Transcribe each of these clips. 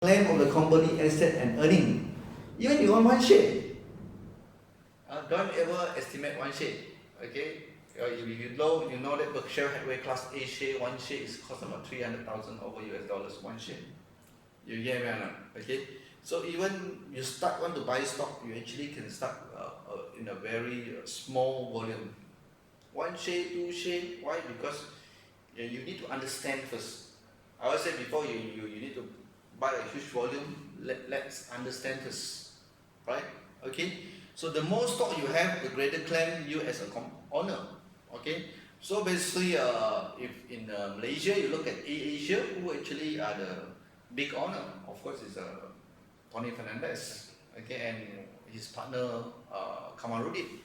claim of the company asset and earning. Even you own one share, don't ever estimate one share. Okay, if you know that Berkshire Hathaway Class A share, one share is cost about 300,000 over US dollars, one share. You get me or not? Okay, so even you want to buy stock, you actually can start in a very small volume. One share, two share. Why? Because you need to understand first. I always say before you need to buy a huge volume, let's understand first, right? Okay, so the more stock you have, the greater claim you as a owner. Okay, so basically if in Malaysia you look at AirAsia, who actually are the big owner, of course is Tony Fernandez, okay, and his partner Kamarudin.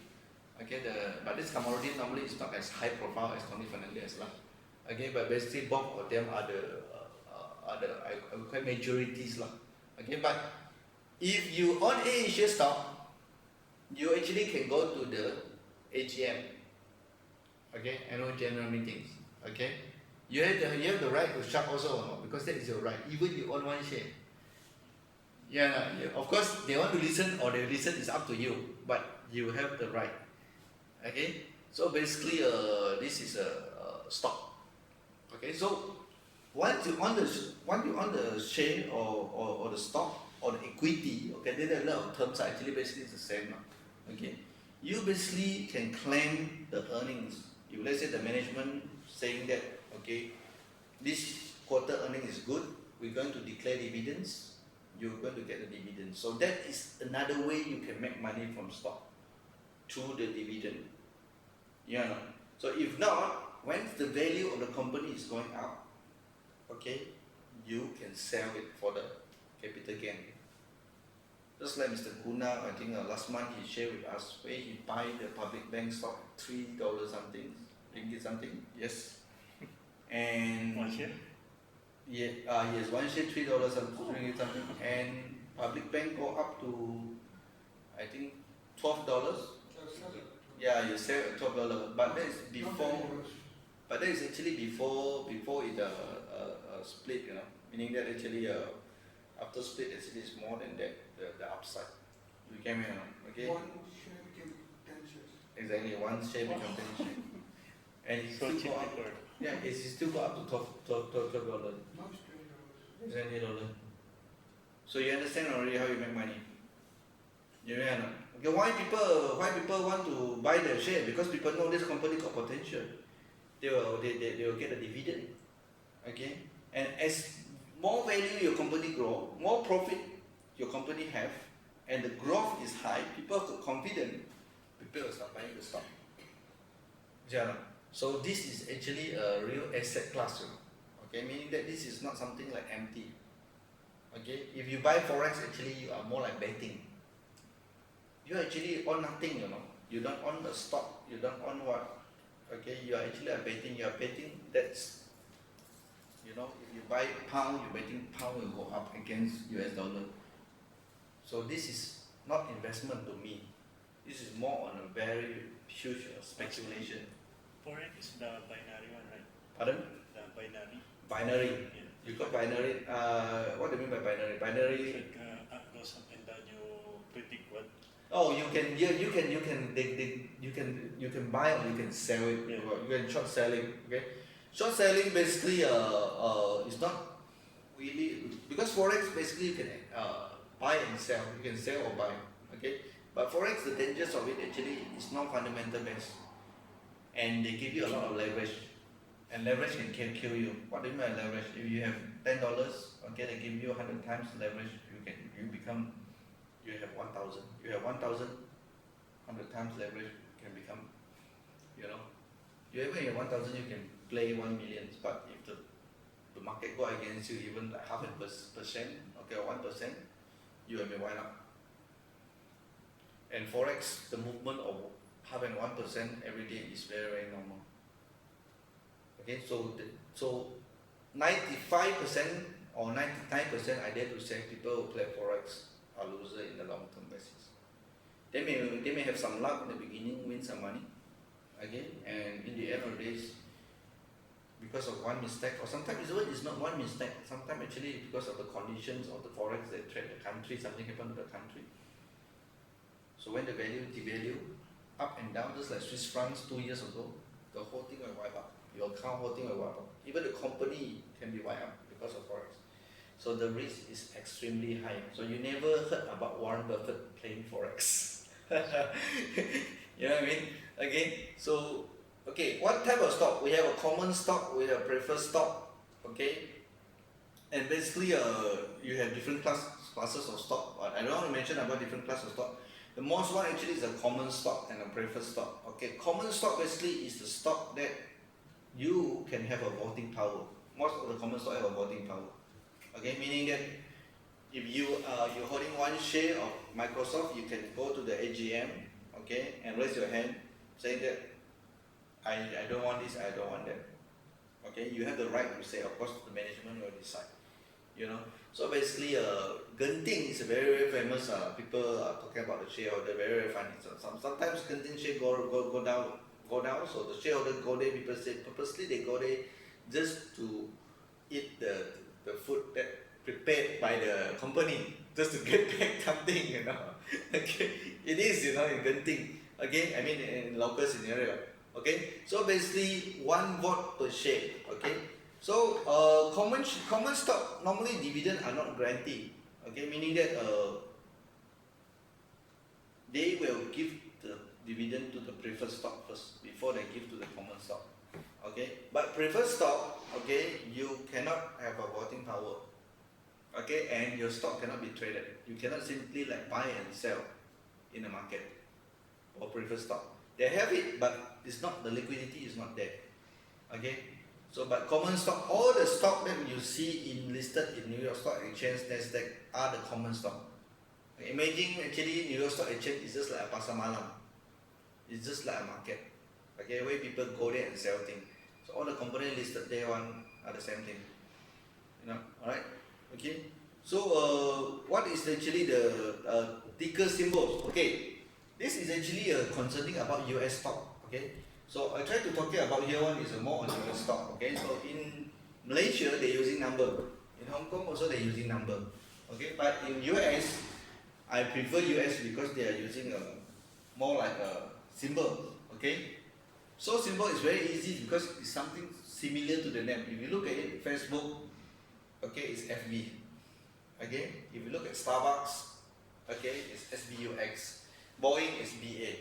Okay, but this Kamarudin normally is not as high profile as Tony Fernandez lah. Okay, but basically both of them are the I would call majorities lah. Okay, but if you own AirAsia stock, you actually can go to the AGM. Okay, annual general meetings. Okay, you have the right to shop also, no? Because that is your right. Even you own one share. Yeah, of course they want to listen or they listen is up to you, but you have the right. Okay, so basically this is a stock. Okay, so once you own the share or the stock or the equity, okay, there are a lot of terms actually basically it's the same. Okay, you basically can claim the earnings. If let's say the management saying that, okay, this quarter earning is good, we're going to declare dividends, you're going to get the dividends. So that is another way you can make money from stock, through the dividend. Yeah. So if not, when the value of the company is going up, okay, you can sell it for the capital gain. Just like Mr. Kuna, I think last month he shared with us where he buy the public bank stock $3 something, ringgit something. Yes. And one share? Yeah, yes, one share $3 ringgit something, and public bank go up to I think $12. Yeah, you sell at $12, but that is before. But that is actually before it split, you know, meaning that actually after split actually is more than that the upside. You get me or not? Okay. One share became 10 shares. Exactly, one share become 10 share, and it So still cheap go up. people. Yeah, it still go up to $12. Now it's $20. $20. So you understand already how you make money. You know, okay, why people want to buy the share? Because people know this company got potential. They will get a dividend. Okay, and as more value your company grow, more profit your company have, and the growth is high, people are confident. People will start buying the stock. Yeah. So this is actually a real asset class. Okay, meaning that this is not something like empty. Okay, if you buy forex, actually you are more like betting. You actually own nothing, you know. You don't own the stock. You don't own what. Okay, you are actually betting. You are betting that's, you know, if you buy pound, you're betting pound will go up against US dollar. So this is not investment to me. This is more on a very huge speculation. Forex is the binary one, right? Pardon? The binary. Binary. Yeah. You got binary. What do you mean by binary? Binary. Like goes up and down. You predict what? Oh, you can buy or you can sell it. Yeah. You can short selling. Okay, short selling basically is not really, because forex basically you can buy and sell. You can sell or buy. Okay, but forex, the dangers of it actually is not fundamental based, and they give you a lot of leverage, and leverage can kill you. What do you mean by leverage? If you have $10, okay, they give you 100 times leverage, you have 1,000. You have 1,000, 100 times leverage can become, you know, you even have 1,000, you can play 1 million. But if the market go against you, even like 0.5%, okay, or 1%, you will be wind up. And forex, the movement of 0.5% every day is very, very normal. Okay, so 95% or 99%, I dare to say, people who play forex are loser in the long term basis. They may have some luck in the beginning, win some money, okay, and in the end of the days, because of one mistake, or sometimes it's not one mistake, sometimes actually because of the conditions of the forex that trade the country, something happened to the country. So when the value devalue up and down, just like Swiss francs 2 years ago, the whole thing will wipe out. Your account whole thing will wipe out. Even the company can be wiped out because of forex. So the risk is extremely high. So you never heard about Warren Buffett playing forex. You know what I mean? Okay, so okay, what type of stock? We have a common stock, we have preferred stock, okay? And basically you have different classes of stock. I don't want to mention about different classes of stock. The most one actually is a common stock and a preferred stock. Okay, common stock basically is the stock that you can have a voting power. Most of the common stock have a voting power. Okay, meaning that if you're holding one share of Microsoft, you can go to the AGM, okay, and raise your hand saying that I don't want this, I don't want that. Okay, you have the right to say, of course the management will decide. You know, so basically Genting is a very, very famous, people are talking about the shareholder, very, very funny. So sometimes Genting share go down, so the shareholder go there, people say purposely they go there just to eat the food that prepared by the company, just to get back something, you know. Okay, it is, you know, in Genting. Okay, I mean in local scenario. Okay, so basically 1 vote per share. Okay, so common stock normally dividend are not guaranteed. Okay, meaning that they will give the dividend to the preferred stock first before they give to the common stock. Okay, but preferred stock, okay, you cannot have a voting power. Okay, and your stock cannot be traded. You cannot simply like buy and sell in the market or preferred stock. They have it, but it's not, the liquidity is not there. Okay, so but common stock, all the stock that you see in listed in New York Stock Exchange, Nasdaq are the common stock. Imagine actually New York Stock Exchange is just like a pasar malam. It's just like a market. Okay, where people go there and sell things. So all the companies listed there one are the same thing. You know, alright? Okay. So what is actually the ticker symbols? Okay. This is actually concerning about US stock. Okay. So I try to talk about here one is more on US stock. Okay. So in Malaysia they're using number. In Hong Kong also they're using number. Okay. But in US, I prefer US because they are using more like a symbol. Okay. So symbol is very easy because it's something similar to the name. If you look at it, Facebook, okay, it's FB. Okay. If you look at Starbucks, okay, it's SBUX. Boeing is BA,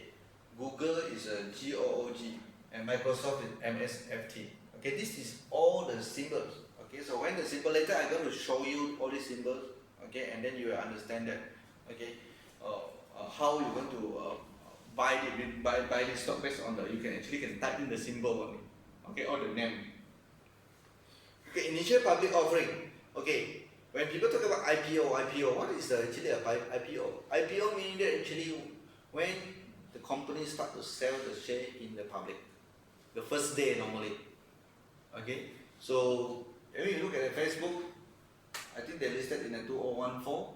Google is GOOG, and Microsoft is MSFT. Okay, this is all the symbols. Okay, so when the symbol, later I'm going to show you all these symbols. Okay, and then you will understand that. Okay, how you're going to buy this stock based on the, you can type in the symbol on it. Okay, or the name. Okay, initial public offering. Okay. When people talk about IPO, what is actually a IPO? IPO meaning that actually when the company start to sell the share in the public, the first day normally. Okay, so when you look at Facebook, I think they're listed in the 2014.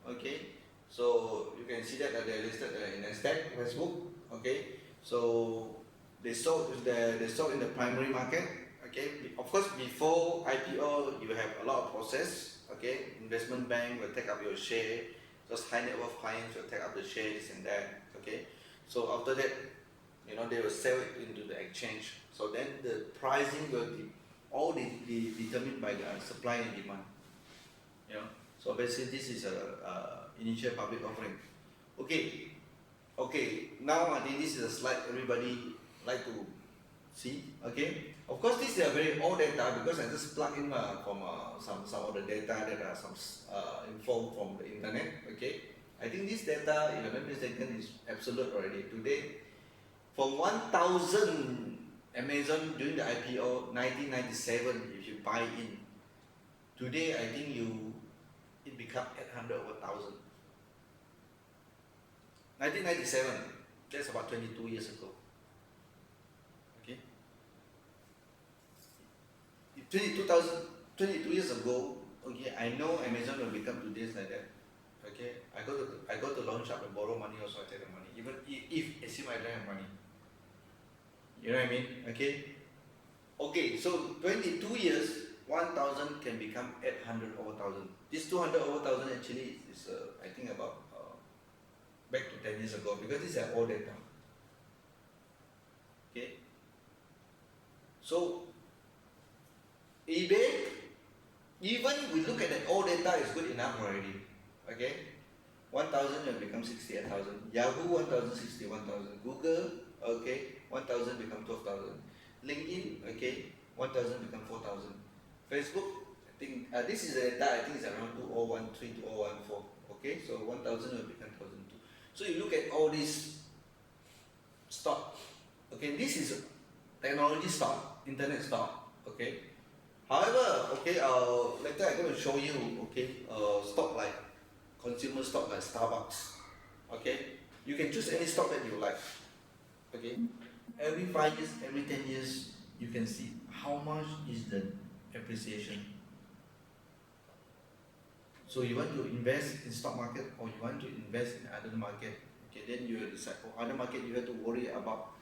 Okay, so you can see that they're listed in Nasdaq, Facebook. Okay, so they sold in the primary market. Okay, of course before IPO you have a lot of process. Okay, investment bank will take up your share, just high net worth clients will take up the share, this and that. Okay, so after that, you know, they will sell it into the exchange. So then the pricing will be determined by the supply and demand. You know, so basically this is a initial public offering. Okay, now I think this is a slide everybody like to see. Okay, of course this is a very old data because I just plug in from some of the data that are some info from the internet. Okay, I think this data, if I'm not mistaken, is absolute already. Today, from 1,000 Amazon during the IPO 1997, if you buy in, today I think it become 800 over 1,000. 1997, that's about 22 years ago. Okay, 22 years ago. Okay, I know Amazon will become today's like that. Okay, I go to launch up and borrow money also. I take the money, even if assume I don't have money. You know what I mean? Okay. Okay, so 22 years, 1,000 can become 800 over 1,000. This 200 over 1,000 actually is, I think about back to 10 years ago, because these are all data. Okay, so eBay, even we look at that old data is good enough already. Okay, 1,000 will become 68,000. Yahoo 1,000, 61,000. Google, okay, 1,000 become 12,000. LinkedIn, okay, 1,000 become 4,000. Facebook, I think this is the data. I think it's around 2013, 2014. Okay, so 1,000 will become 1,002. So you look at all these stock. Okay, this is technology stock, internet stock. Okay. However, okay, later I'm going to show you, okay, stock like consumer stock like Starbucks. Okay, you can choose any stock that you like. Okay, every 5 years, every 10 years, you can see how much is the appreciation. So you want to invest in stock market or you want to invest in other market. Okay, then you decide. For other market, you have to worry about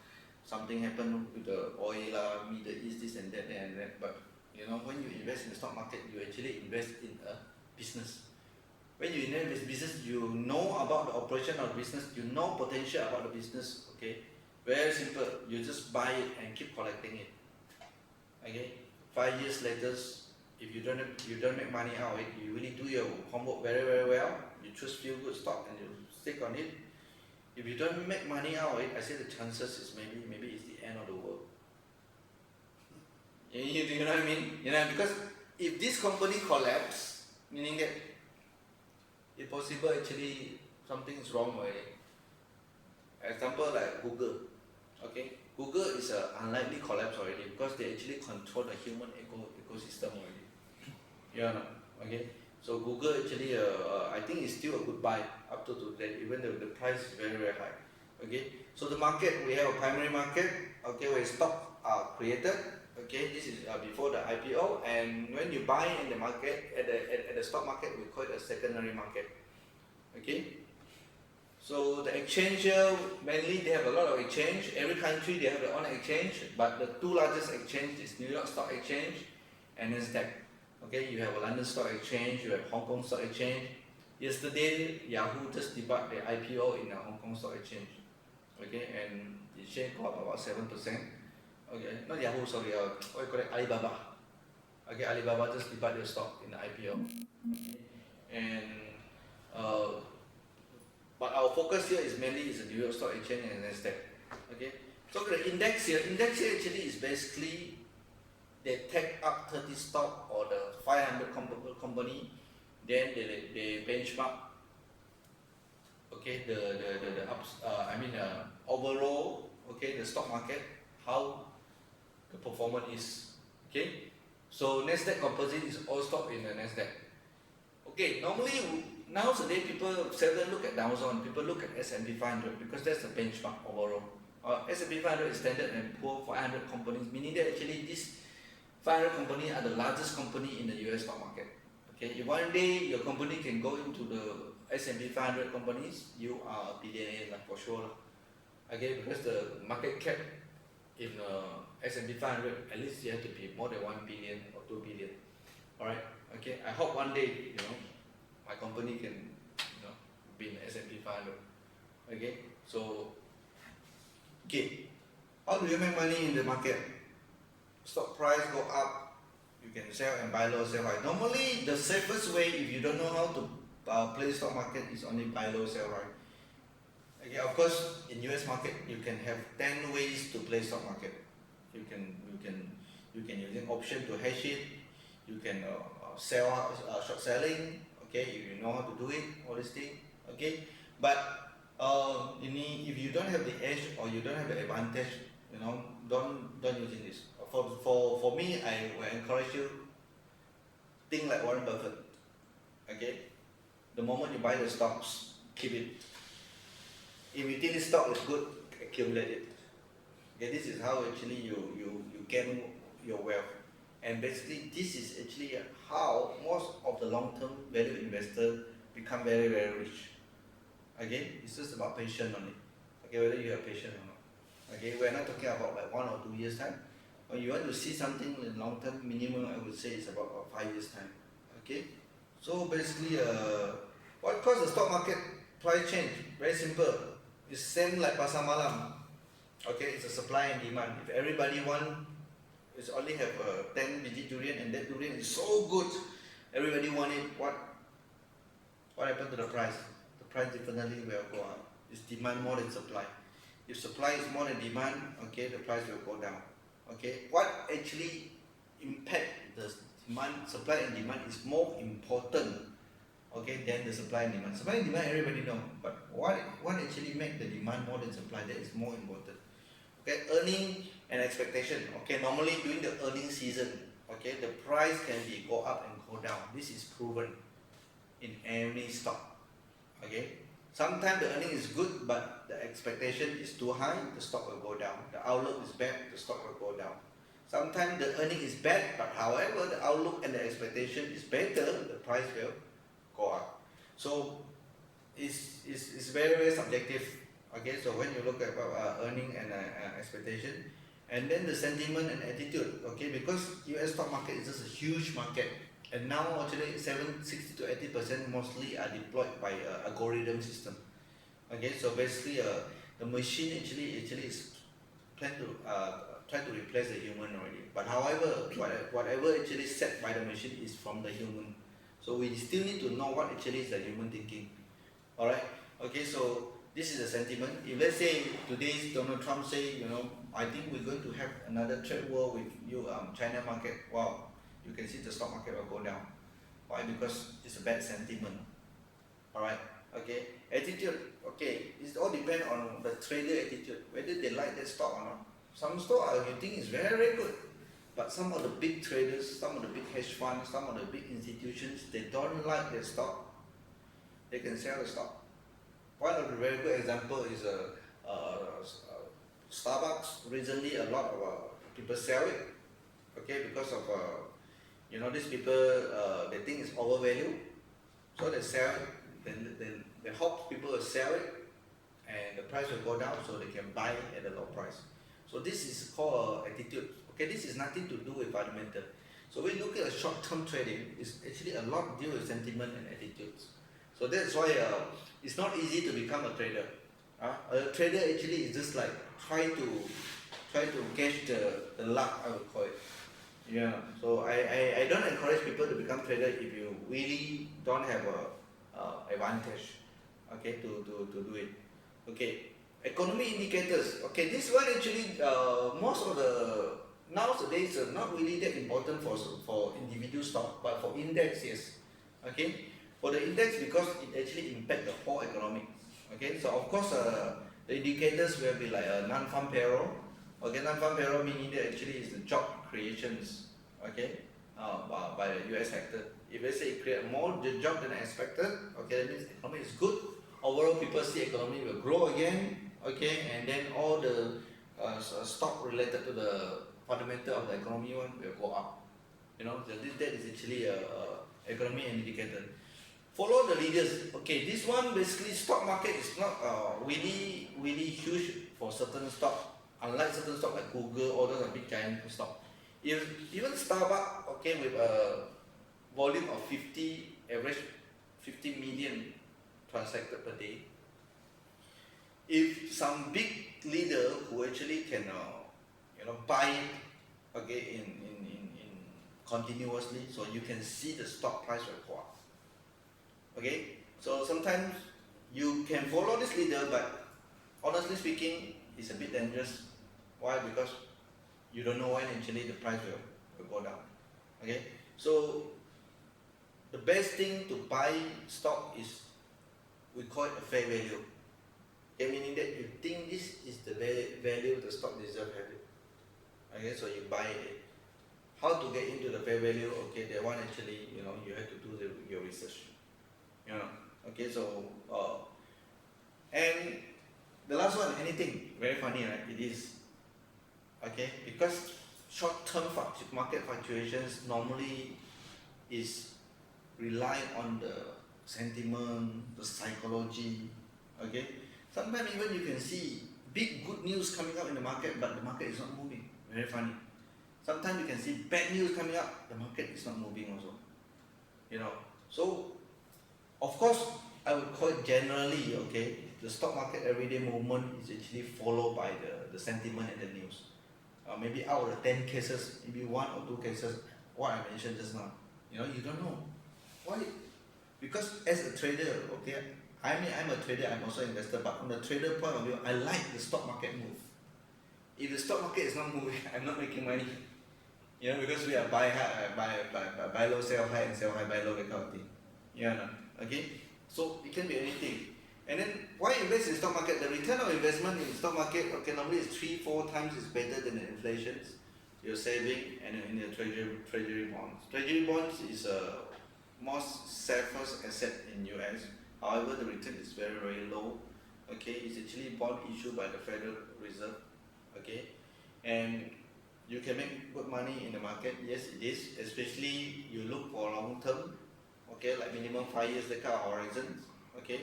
something happen with the oil, Middle East, this and that. But you know, when you invest in the stock market, you actually invest in a business. When you invest in business, you know about the operation of business, you know potential about the business. Okay, very simple. You just buy it and keep collecting it. Okay, 5 years later, if you don't make money out of it, you really do your homework very well. You choose few good stock and you stick on it. If you don't make money out of it, I say the chances is maybe it's the end of the world. You know what I mean? You know, because if this company collapse, meaning that it's possible actually something is wrong already. Example like Google. Okay, Google is an unlikely collapse already because they actually control the human ecosystem already. Yeah, no? Okay. So Google actually, I think it's still a good buy up to today, even though the price is very high. Okay. So the market, we have a primary market. Okay, where stock are created. Okay, this is before the IPO, and when you buy in the market at the stock market, we call it a secondary market. Okay. So the exchange here, mainly they have a lot of exchange. Every country they have their own exchange, but the two largest exchange is New York Stock Exchange and Nasdaq. Okay, you have a London Stock Exchange, you have Hong Kong Stock Exchange. Yesterday, Yahoo just debuted the IPO in the Hong Kong Stock Exchange. Okay, and the share got about 7%. Okay, not Yahoo, sorry, what you call it, Alibaba. Okay, Alibaba just debuted their stock in the IPO. And but our focus here is mainly the New York Stock Exchange and Nasdaq. Okay, so the index here actually is basically they take up 30 stock or the 500 company, then they benchmark. Okay, the ups, overall, okay, the stock market, how the performance is. Okay, so Nasdaq composite is all stock in the Nasdaq. Okay, normally nowadays people seldom look at Dow Jones, people look at S&P 500 because that's the benchmark overall. S&P 500 is Standard and Poor 500 companies, meaning that actually these 500 companies are the largest company in the US stock market. Okay, if one day your company can go into the S&P 500 companies, you are a billionaire for sure. Okay, because the market cap in S&P 500, at least you have to be more than 1 billion or 2 billion. Alright, okay, I hope one day, my company can, be in the S&P 500. Okay, so, okay, how do you make money in the market? Stock price go up, you can sell and buy low, sell high. Normally, the safest way if you don't know how to play stock market is only buy low, sell high. Okay, of course, in US market, you can have 10 ways to play stock market. You can use option to hedge it. You can sell short selling. Okay, if you know how to do it, all these things. Okay, but if you don't have the edge or you don't have the advantage, don't using this. For me, I will encourage you think like Warren Buffett. Okay, the moment you buy the stocks, keep it. If you think the stock is good, accumulate it. Okay, this is how actually you gain your wealth. And basically, this is actually how most of the long-term value investors become very rich. Okay, it's just about patience only. Okay, whether you have patience or not. Okay, we're not talking about like 1 or 2 years time. or you want to see something in long term, minimum I would say is about 5 years time. Okay, so basically, what caused the stock market price change? Very simple. It's same like pasar malam. Okay, it's a supply and demand. If everybody want, it's only have a 10 biji durian, and that durian is so good, everybody want it. What happened to the price? The price definitely will go up. It's demand more than supply. If supply is more than demand, okay, the price will go down. Okay, what actually impact the demand, supply and demand is more important, okay, than the supply and demand. Supply and demand everybody know, but what actually make the demand more than supply, that is more important. Okay, earning and expectation. Okay, normally during the earning season, okay, the price can be go up and go down. This is proven in every stock. Okay, sometimes the earning is good, but the expectation is too high, the stock will go down. The outlook is bad, the stock will go down. Sometimes the earning is bad, but however the outlook and the expectation is better, the price will go up. So it's very subjective. Okay, so when you look at earning and expectation, and then the sentiment and attitude. Okay, because US stock market is just a huge market, and now actually 60 to 80% mostly are deployed by algorithm system. Okay, so basically the machine actually is planned to try to replace the human already. But however, whatever actually set by the machine is from the human. So we still need to know what actually is the human thinking. Alright? Okay, so this is the sentiment. If let's say today's Donald Trump say, I think we're going to have another trade war with you, China market. Wow, you can see the stock market will go down. Why? Because it's a bad sentiment. Alright? Okay, attitude. Okay, it all depends on the trader attitude, whether they like that stock or not. Some stock you think is very, very good, but some of the big traders, some of the big hedge funds, some of the big institutions, they don't like that stock. They can sell the stock. One of the very good example is Starbucks. Recently, a lot of people sell it. Okay, because of these people they think it's overvalued, so they sell it. Then they hope people will sell it, and the price will go down, so they can buy it at a low price. So this is called attitude. Okay, this is nothing to do with fundamental. So we look at a short-term trading. It's actually a lot deal with sentiment and attitudes. So that's why it's not easy to become a trader. A trader actually is just like try to catch the luck, I would call it. Yeah. So I don't encourage people to become trader if you really don't have a advantage. Okay, to do it. Okay. Economy indicators. Okay, this one actually most of the nowadays not really that important for individual stock, but for index, yes. Okay, for the index, because it actually impact the whole economy. Okay, so of course the indicators will be like a non-farm payroll. Okay, non-farm payroll meaning that actually is the job creations. Okay, by the US sector. If they say it create more job than expected, okay, that means the economy is good. Overall, people see economy will grow again. Okay, and then all the stock related to the fundamental of the economy one will go up. That is actually a economy indicator. Follow the leaders. Okay, this one basically stock market is not really huge for certain stock. Unlike certain stock like Google, all those are big giant stock. If even Starbucks, okay, with a volume of average 50 million transacted per day. If some big leader who actually can buy it, okay, in continuously, so you can see the stock price will go up. Okay, so sometimes you can follow this leader, but honestly speaking, it's a bit dangerous. Why? Because you don't know when actually the price will go down. Okay, so the best thing to buy stock is, we call it a fair value. Okay, meaning that you think this is the value the stock deserves value. Okay, so you buy it. How to get into the fair value? Okay, that one actually you have to do your research. Okay, so and the last one, anything very funny, right? It is okay, because short-term market fluctuations normally is rely on the sentiment, the psychology. Okay, sometimes even you can see big good news coming up in the market, but the market is not moving. Very funny. Sometimes you can see bad news coming up, the market is not moving also. You know, so of course I would call it generally, okay, the stock market everyday movement is actually followed by the sentiment and the news. Maybe out of the 10 cases, maybe 1 or 2 cases, what I mentioned just now. You know, you don't know. Why? Because as a trader, okay, I mean I'm a trader, I'm also an investor, but from the trader point of view, I like the stock market move. If the stock market is not moving, I'm not making money. You know, because we are buy high, buy low, sell high, and sell high, buy low, that kind of thing. Yeah, no? Okay? So it can be anything. And then why invest in stock market? The return of investment in stock market, okay, normally is 3-4 times is better than the inflation. You're saving and in the treasury bonds. Treasury bonds is a most safest asset in US. However, the return is very, very low. Okay, it's actually bond issued by the Federal Reserve. Okay, and you can make good money in the market. Yes, it is. Especially you look for long term. Okay, like minimum 5 years, the kind of horizons. Okay,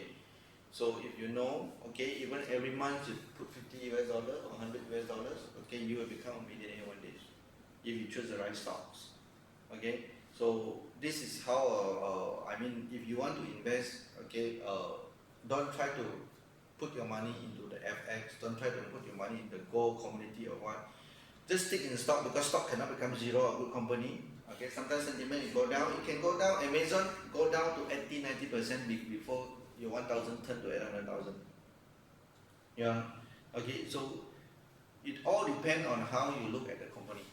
so if you know, okay, even every month you put $50 or $100, okay, you will become a millionaire one day if you choose the right stocks. Okay, so this is how I mean, if you want to invest, okay, don't try to put your money into the FX, don't try to put your money in the gold commodity or what. Just stick in stock, because stock cannot become zero, a good company. Okay, sometimes sentiment will go down, it can go down. Amazon go down to 80-90% before your 1,000 turn to 800,000. Yeah, okay, so it all depends on how you look at the company.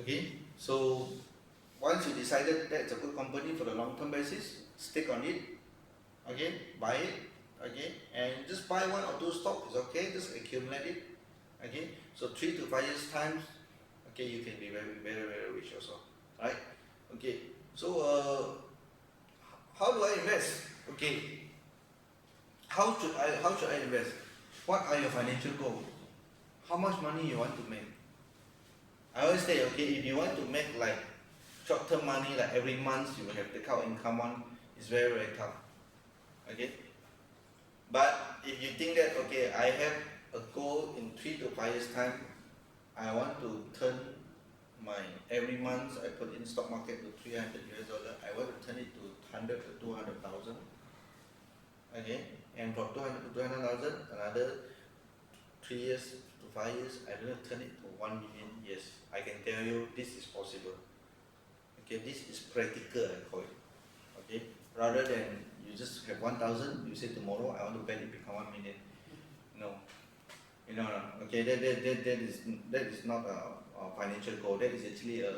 Okay, so once you decided that's a good company for the long term basis, stick on it. Okay, buy it. Okay, and just buy 1 or 2 stocks is okay, just accumulate it. Okay, so 3 to 5 years times, okay, you can be very, very, very rich also, right? Okay, so how do I invest? Okay, how should I invest? What are your financial goals? How much money you want to make? I always say, okay, if you want to make like short-term money, like every month you will have the kind of income on, it's very, very tough. Okay, but if you think that, okay, I have a goal in 3 to 5 years time, I want to turn my every month I put in stock market to $300, I want to turn it to 100 to 200,000. Okay, and from 200 to 200,000, another 3 years to 5 years, I will turn it to 1 million. Yes, I can tell you this is possible. Okay, this is practical, I call it. Okay, rather than you just have 1,000, you say tomorrow I want to bet it become 1 million. No, you know, okay, that is not a financial goal. That is actually a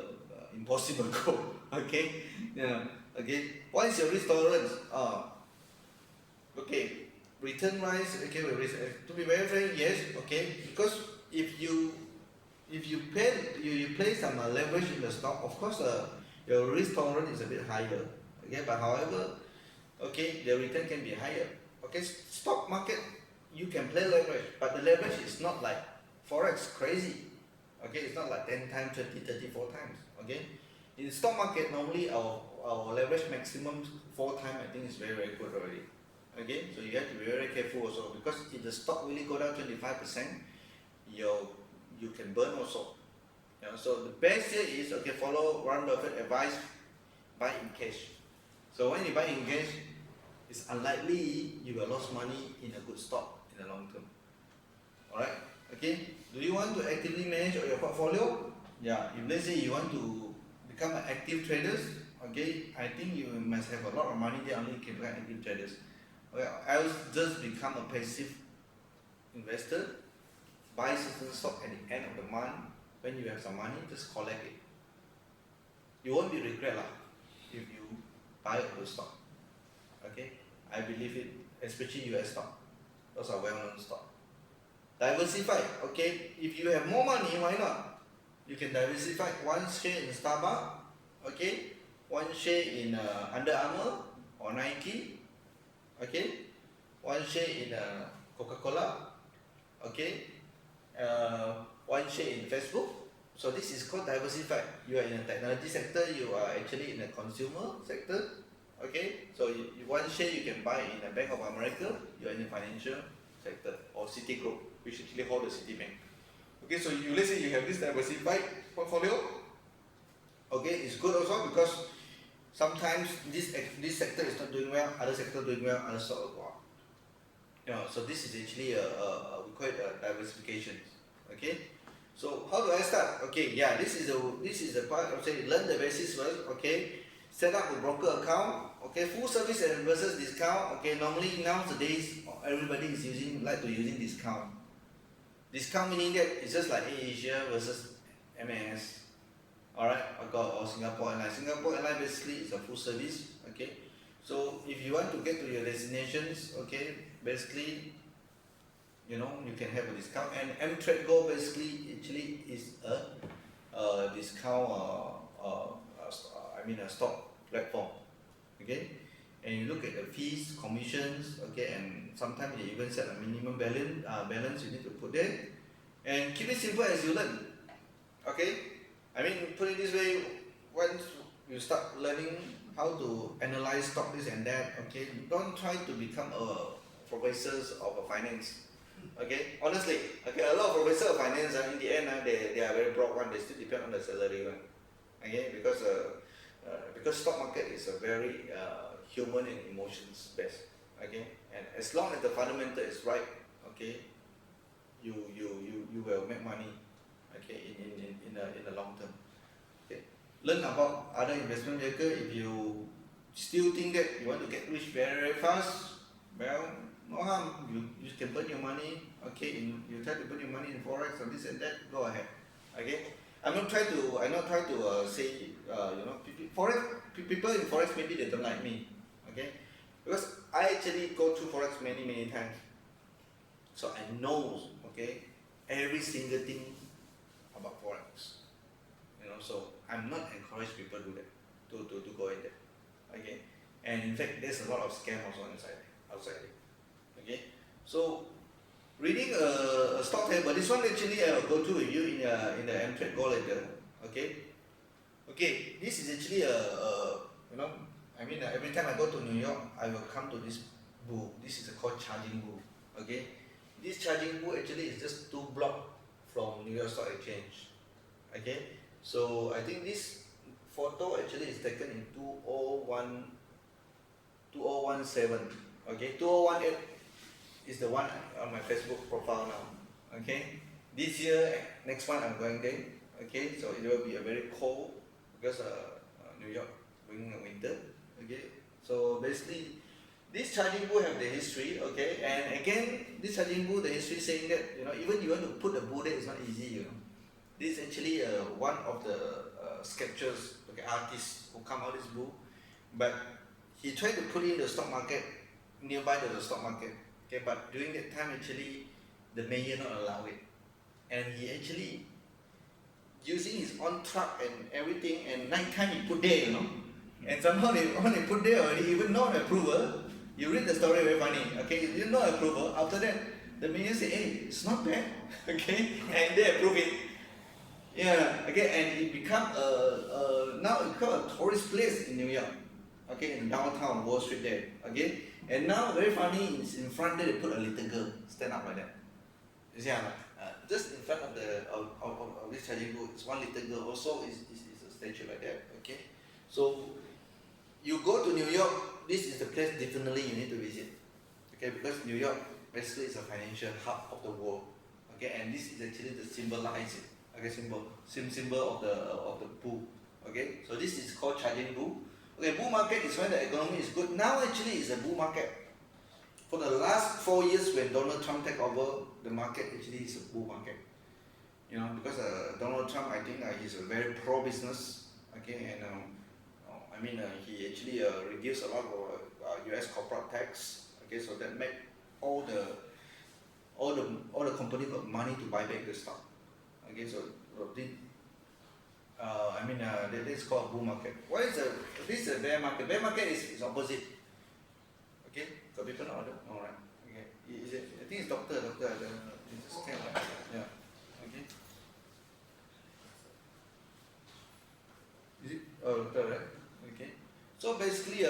impossible goal. Okay, yeah. Okay, what is your risk tolerance? Okay, return wise, okay, to be very frank, yes, okay, because if you play some leverage in the stock, of course your risk tolerance is a bit higher. Okay, but however, okay, the return can be higher. Okay, stock market you can play leverage, but the leverage is not like forex crazy. Okay, it's not like 10 times, 20, 30, 4 times. Okay, in stock market normally our leverage maximum 4 times, I think is very, very good already. Okay, so you have to be very careful also, because if the stock really go down 25%, you can burn also. Yeah, so the best here is, okay, follow Warren Buffett advice, buy in cash. So when you buy in cash, it's unlikely you will lose money in a good stock in the long term. Alright, okay, do you want to actively manage your portfolio? Yeah, if let's say you want to become an active traders, okay, I think you must have a lot of money, then only you can become active traders. Well, else just become a passive investor, buy certain stock at the end of the month. When you have some money, just collect it. You won't be regret if you buy a good stock. Okay, I believe it, especially US stock. Those are well-known stock. Diversify. Okay, if you have more money, why not? You can diversify. 1 share in Starbucks. Okay, 1 share in Under Armour or Nike. Okay, 1 share in Coca-Cola. Okay, 1 share in Facebook. So this is called diversified. You are in the technology sector, you are actually in the consumer sector. Okay, so 1 share you can buy in the Bank of America, you are in the financial sector, or Citigroup, which actually hold the Citibank. Okay, so you let's say you have this diversified portfolio. Okay, it's good also because sometimes this sector is not doing well, other sector doing well, other sector will go up. You know, so this is actually we call it a diversification. Okay, so how do I start? Okay, yeah, this is the part of say learn the basics first. Okay, set up a broker account. Okay, full service and versus discount. Okay, normally nowadays everybody is using discount. Discount meaning that it's just like Asia versus MAS. Alright, or Singapore Airlines. Singapore Airlines basically is a full service. Okay, so if you want to get to your destinations, okay, basically, you know, you can have a discount. And Amtrak Go basically actually is a discount. A stock platform. Okay, and you look at the fees, commissions. Okay, and sometimes they even set a minimum balance you need to put there. And keep it simple as you learn. Okay. I mean, put it this way, once you start learning how to analyze stock this and that, okay, don't try to become a professor of finance. Okay, honestly, okay, a lot of professors of finance in the end they are very broad one, they still depend on the salary one. Okay, because stock market is a very human and emotions based. Okay, and as long as the fundamental is right, okay, you will make money. Okay, in the long term. Okay, learn about other investment vehicle. If you still think that you want to get rich very fast, well, no harm. You can burn your money. Okay, you try to burn your money in forex or this and that. Go ahead. Okay, I'm not trying to say forex people in forex maybe they don't like me. Okay, because I actually go through forex many times, so I know every single thing about forex, so I'm not encourage people to do that, to go in there, okay, and in fact there's a lot of scam also outside it, okay, so reading a stock table, this one actually I will go through with you in the Amtrak Go later, okay, this is actually every time I go to New York, I will come to this booth. This is called charging booth, okay, this charging booth actually is just 2 blocks from New York Stock Exchange. Okay, so I think this photo actually is taken in 2017. Okay, 2018 is the one on my Facebook profile now. Okay, this year, next month I'm going there. Okay, so it will be a very cold because New York being winter. Okay, so basically this charging booth have the history. Okay, and again this charging booth, the history saying that even you want to put the booth there, it's not easy. This is actually one of the sketchers, artists who come out this book, but he tried to put in the stock market nearby to the stock market. Okay, but during that time actually the mayor not allow it, and he actually using his own truck and everything, and night time he put there, and somehow when they put there already, even not approval. You read the story very funny. Okay, you not approval. After that, the mayor say, "Hey, it's not bad." Okay, and they approve it. Yeah, okay, and it become now it become a tourist place in New York. Okay, in downtown Wall Street there. Okay, and now very funny, in front there they put a little girl stand up like that. You see just in front of this charging booth, it's one little girl. Also is a statue like that. Okay, so you go to New York, this is the place definitely you need to visit. Okay, because New York basically is a financial hub of the world. Okay, and this is actually the symbolize it. Okay, symbol of the bull. Okay, so this is called charging bull. Okay, bull market is when the economy is good. Now actually is a bull market. For the last 4 years when Donald Trump take over, the market actually is a bull market. Because Donald Trump, I think he's a very pro business. Okay, and he actually reduced a lot of US corporate tax. Okay, so that make all the company got money to buy back the stock. Okay, so that is called bull market. What is this is a bear market? Bear market is opposite. Okay, got people order? Alright. Okay, is it? I think it's doctor. It's a scam, right? Yeah. Okay. Is it? Oh, doctor, right? Okay. So basically,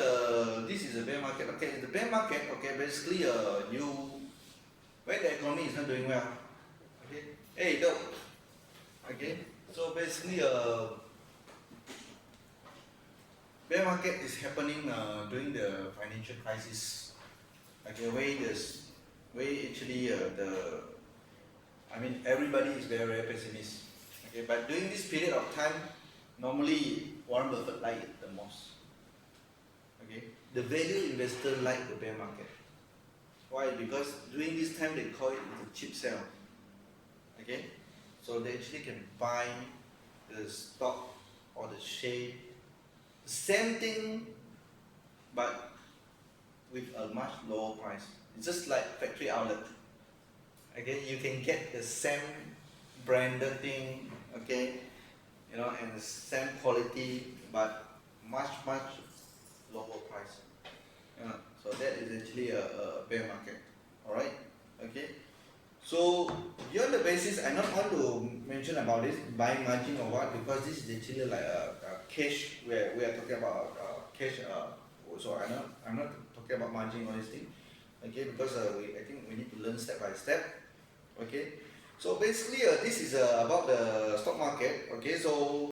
this is a bear market. Okay, the bear market. Okay, basically, when the economy is not doing well. Okay. Hey, Okay, so basically, bear market is happening during the financial crisis. Okay, where actually I mean everybody is very pessimist. Okay, but during this period of time, normally Warren Buffett like it the most. Okay, the value investor like the bear market. Why? Because during this time they call it the cheap sell. Okay, so they actually can buy the stock or the share, the same thing, but with a much lower price. It's just like factory outlet. Okay, you can get the same branded thing, okay, you know, and the same quality, but much lower price. So that is actually a bear market. All right, okay. So here on the basis, I not want to mention about this buying margin or what, because this is actually like a cash where we are talking about cash. So I'm not talking about margin or this thing, okay? Because I think we need to learn step by step, okay? So basically, this is about the stock market, okay? So